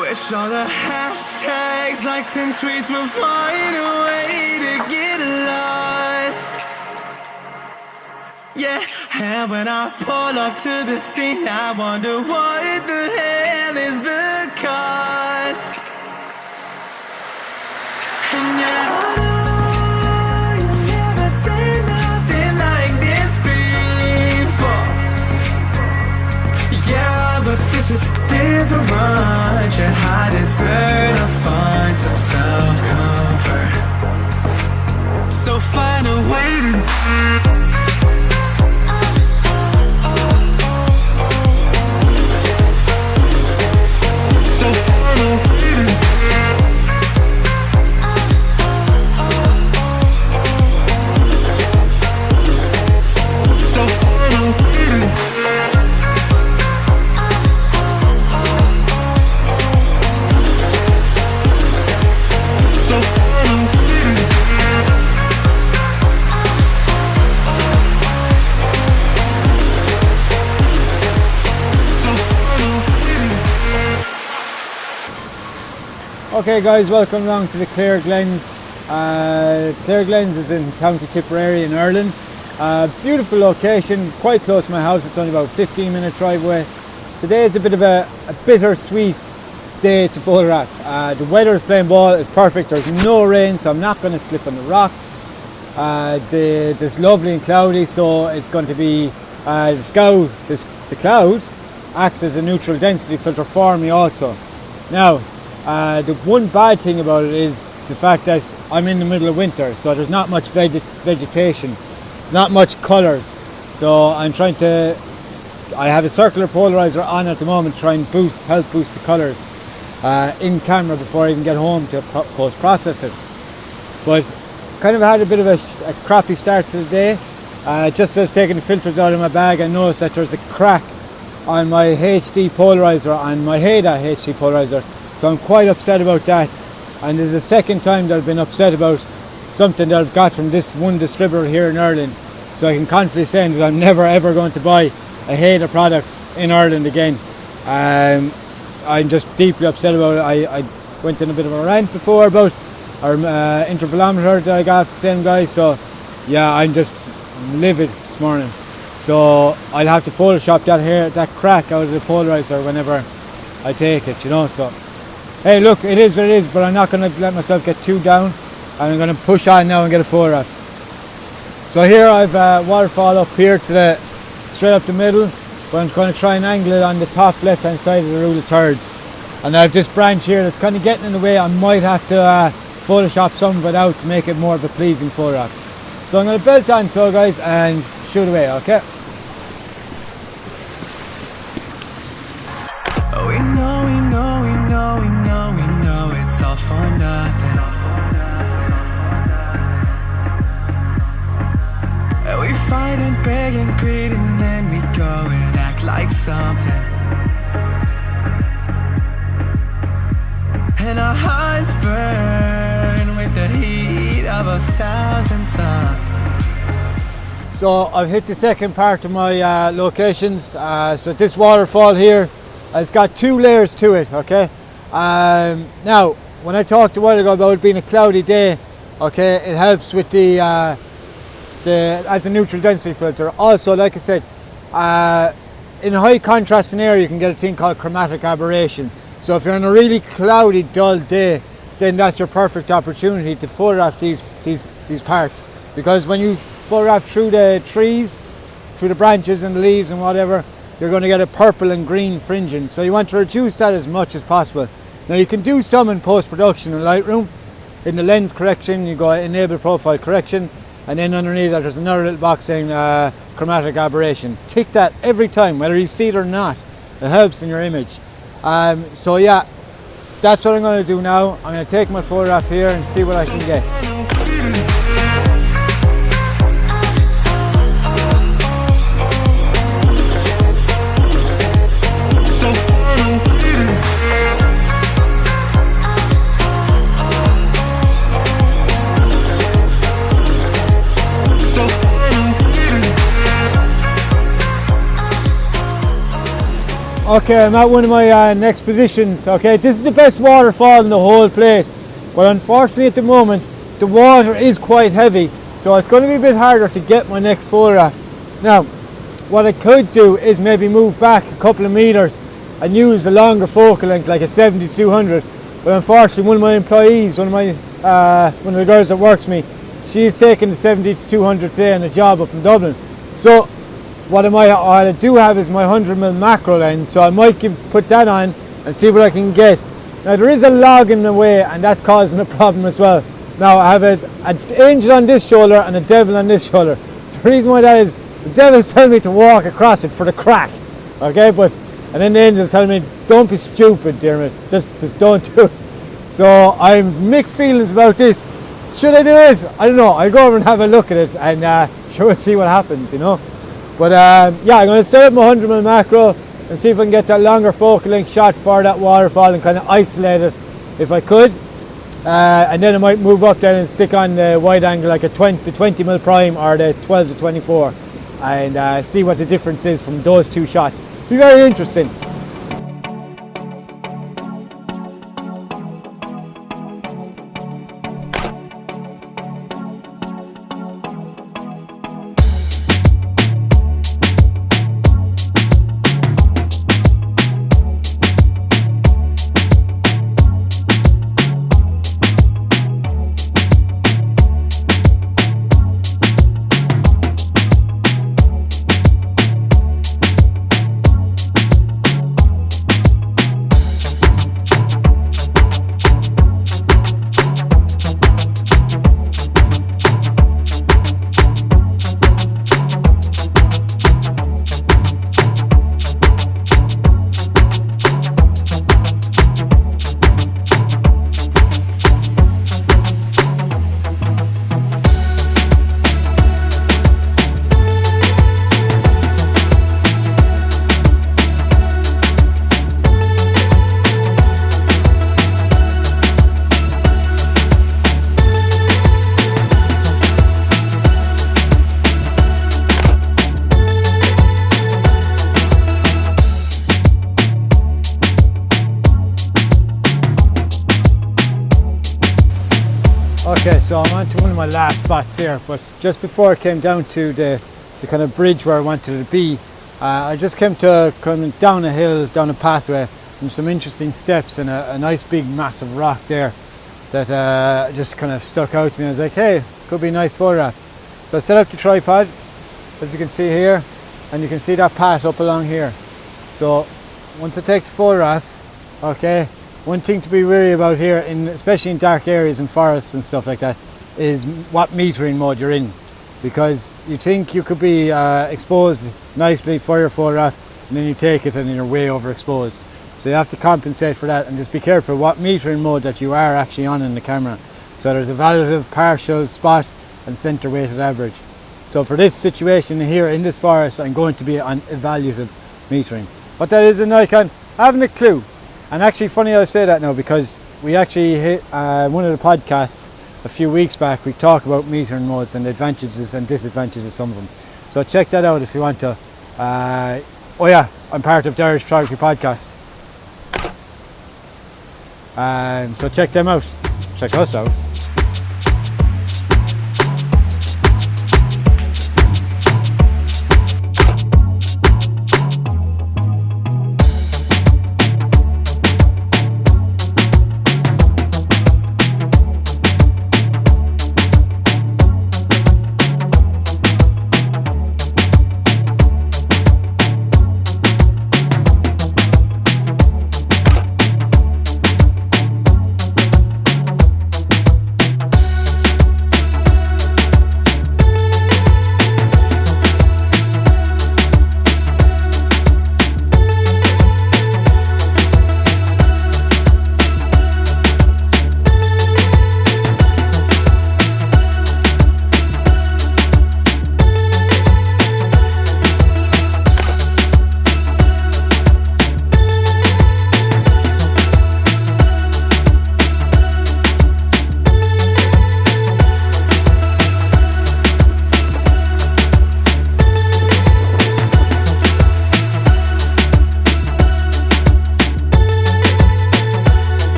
Wish all the hashtags, likes and tweets will find a way to get lost. Yeah, and when I pull up to the scene, I wonder what the hell is the cost. And yeah, I know you've never seen nothing like this before. Yeah, but this is different. You deserve to find some self-comfort. So find a way to Okay guys, welcome along to the Clare Glens. Clare Glens is in County Tipperary in Ireland. Beautiful location, quite close to my house. It's only about a 15-minute drive away. Today is a bit of a bittersweet day to photograph. The weather is playing ball, it's perfect. There's no rain, so I'm not going to slip on the rocks. It's lovely and cloudy, so it's going to be the cloud acts as a neutral density filter for me also. Now, the one bad thing about it is the fact that I'm in the middle of winter, so there's not much vegetation, there's not much colours. So I have a circular polarizer on at the moment, trying to help boost the colours in camera before I even get home to post-process it. But kind of had a bit of a crappy start to the day. Just as taking the filters out of my bag, I noticed that there's a crack on my HD polarizer, on my Heda HD polarizer. So I'm quite upset about that, and this is the second time that I've been upset about something that I've got from this one distributor here in Ireland. So I can confidently say that I'm never ever going to buy a Heda product in Ireland again. I'm just deeply upset about it. I went in a bit of a rant before about our intervalometer that I got off the same guy, so yeah, I'm just livid this morning. So I'll have to Photoshop that crack out of the polarizer whenever I take it, you know. So hey, look, it is what it is, but I'm not going to let myself get too down, and I'm going to push on now and get a photograph. So here I've a waterfall up here straight up the middle, but I'm going to try and angle it on the top left hand side of the rule of thirds. And I have this branch here that's kind of getting in the way. I might have to Photoshop some of it out to make it more of a pleasing photograph. So I'm going to belt on, so guys, and shoot away, okay? It's all for nothing. We fight and beg and greed, and then we go and act like something. And our hearts burn with the heat of 1,000 suns. So I've hit the second part of my locations. So this waterfall here has got two layers to it, okay? Now, when I talked a while ago about it being a cloudy day, okay, it helps with as a neutral density filter. Also, like I said, in a high contrast scenario, you can get a thing called chromatic aberration. So if you're on a really cloudy, dull day, then that's your perfect opportunity to photograph these parts. Because when you photograph through the trees, through the branches and the leaves and whatever, you're going to get a purple and green fringing. So you want to reduce that as much as possible. Now you can do some in post-production in Lightroom. In the lens correction, you go enable profile correction, and then underneath that there's another little box saying chromatic aberration. Tick that every time, whether you see it or not. It helps in your image. So yeah, that's what I'm going to do now. I'm going to take my photograph here and see what I can get. Okay, I'm at one of my next positions. Okay, this is the best waterfall in the whole place, but unfortunately at the moment the water is quite heavy, so it's going to be a bit harder to get my next photograph. Now, what I could do is maybe move back a couple of meters and use a longer focal length, like a 70-200. But unfortunately, one of my employees, one of the girls that works me, she's taking the 70-200 today on a job up in Dublin. So what I do have is my 100mm macro lens, so I might put that on and see what I can get. Now there is a log in the way, and that's causing a problem as well. Now I have an angel on this shoulder and a devil on this shoulder. The reason why that is, the devil's telling me to walk across it for the crack, okay? And then the angel's telling me, don't be stupid, dear mate, just don't do it. So I'm mixed feelings about this. Should I do it? I don't know. I'll go over and have a look at it and we'll see what happens, you know. But yeah, I'm going to set up my 100mm macro and see if I can get that longer focal length shot for that waterfall and kind of isolate it if I could. And then I might move up there and stick on the wide angle, like the 20mm prime or the 12-24, and see what the difference is from those two shots. Be very interesting. Okay, so I'm on to one of my last spots here, but just before I came down to the kind of bridge where I wanted to be, I just came to coming down a hill, down a pathway, and some interesting steps and a nice big massive rock there that just kind of stuck out to me. I was like, hey, could be a nice photograph. So I set up the tripod, as you can see here, and you can see that path up along here. So once I take the photograph, okay, one thing to be wary about here, especially in dark areas and forests and stuff like that, is what metering mode you're in, because you think you could be exposed nicely for your photograph, and then you take it and you're way overexposed. So you have to compensate for that, and just be careful what metering mode that you are actually on in the camera. So there's evaluative, partial, spot, and center weighted average. So for this situation here in this forest, I'm going to be on evaluative metering. What that is in Nikon, I haven't a clue. And actually funny I say that now, because we actually hit one of the podcasts a few weeks back. We talk about metering modes and the advantages and disadvantages of some of them. So check that out if you want to. Oh yeah, I'm part of the Irish Photography Podcast. So check them out. Check us out.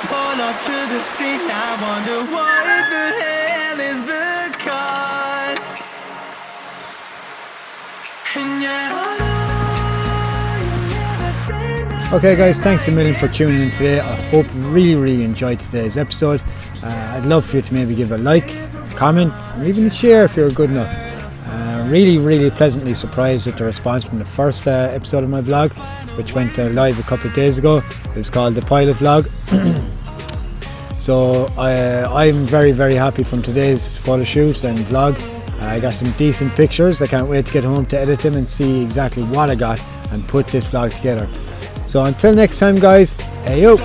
pull up to the scene, I wonder what the hell is the cost. And yeah, Okay guys, thanks a million for tuning in today. I hope you really enjoyed today's episode. I'd love for you to maybe give a like, comment, and even a share if you're good enough. Really pleasantly surprised with the response from the first episode of my vlog, which went live a couple of days ago. It was called the pilot vlog. So I'm very happy from today's photo shoot and vlog. I got some decent pictures. I can't wait to get home to edit them and see exactly what I got and put this vlog together. So until next time guys, hey yo!